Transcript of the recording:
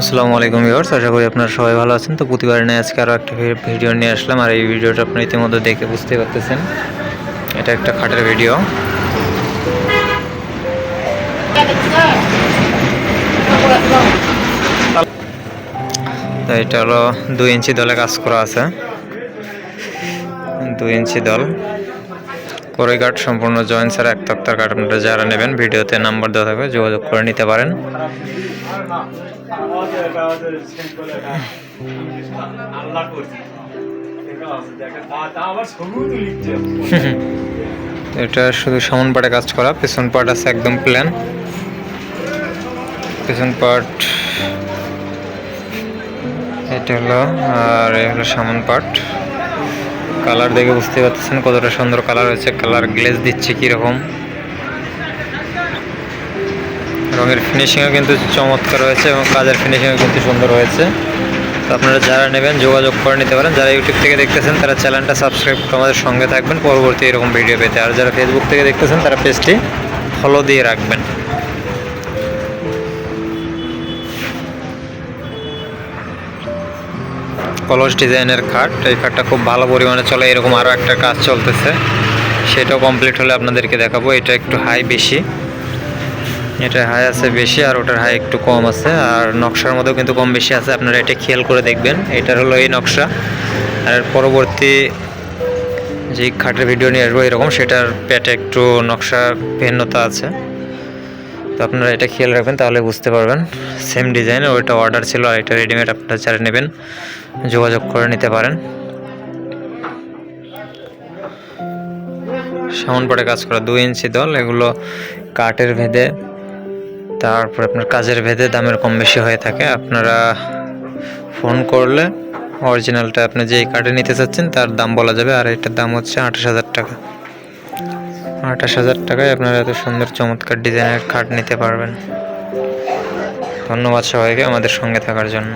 আসসালামু আলাইকুম ভিউয়ার্স, আশা করি আপনারা সবাই ভালো আছেন। তো প্রতিবার নিয়ে আজকে আরও একটা ভিডিও নিয়ে আসলাম। আর এই ভিডিওটা আপনি ইতিমধ্যে দেখে বুঝতে পারতেছেন, এটা একটা খাটের ভিডিও। তো এটা হলো 2 ইঞ্চি দলে কাজ করা আছে, 2 ইঞ্চি দল করে কাঠ, সম্পূর্ণ জয়েন্ট ছাড়া এক তক্তার কাঠ। আপনারা যারা নেবেন ভিডিওতে নাম্বার দেওয়া থাকবে, যোগাযোগ করে নিতে পারেন। এটা শুধু সামন পাটে কাজ করা, পেছন পার্ট আছে একদম প্ল্যান। পেছন পার্ট এটা হলো, আর এই হলো সামন পার্ট। কালার দেখে বুঝতে পারতেছেন কতটা সুন্দর কালার হয়েছে। কালার গ্লেজ দিচ্ছে কীরকম, রঙের ফিনিশিংও কিন্তু চমৎকার হয়েছে এবং কাজের ফিনিশিংও কিন্তু সুন্দর হয়েছে। তো আপনারা যারা নেবেন যোগাযোগ করে নিতে পারেন। যারা ইউটিউব থেকে দেখতেছেন তারা চ্যানেলটা সাবস্ক্রাইব করে আমাদের সঙ্গে থাকবেন পরবর্তী এরকম ভিডিও পেতে। আর যারা ফেসবুক থেকে দেখতেছেন তারা পেজটি ফলো দিয়ে রাখবেন। কলস ডিজাইনের খাট, এই খাটটা খুব ভালো পরিমাণে চলে। এরকম আরও একটা কাজ চলতেছে, সেটাও কমপ্লিট হলে আপনাদেরকে দেখাবো। এটা একটু হাই বেশি, এটা হাই আছে বেশি আর ওটার হাই একটু কম আছে, আর নকশার মধ্যেও কিন্তু কম বেশি আছে। আপনারা এটা খেয়াল করে দেখবেন। এটার হলো এই নকশা, আর পরবর্তী যে খাটের ভিডিও নিয়ে আসবো এরকম, সেটার পেটে একটু নকশার ভিন্নতা আছে। তো আপনারা এটা খেয়াল রাখবেন, তাহলে বুঝতে পারবেন। সেম ডিজাইন, ওইটা অর্ডার ছিল আর এটা রেডিমেড। আপনারা যারা নেবেন যোগাযোগ করে নিতে পারেন। সামন পাটে কাজ করা 2 ইঞ্চি দল, এগুলো কাঠের ভেদে, তারপর আপনার কাজের ভেদে দামের কম বেশি হয়ে থাকে। আপনারা ফোন করলে অরিজিনালটা আপনি যেই কার্ডে নিতে চাচ্ছেন তার দাম বলা যাবে। আর এটার দাম হচ্ছে 28,000 টাকা। 28,000 টাকায় আপনারা এত সুন্দর চমৎকার ডিজাইনের কার্ড নিতে পারবেন। ধন্যবাদ সবাইকে আমাদের সঙ্গে থাকার জন্য।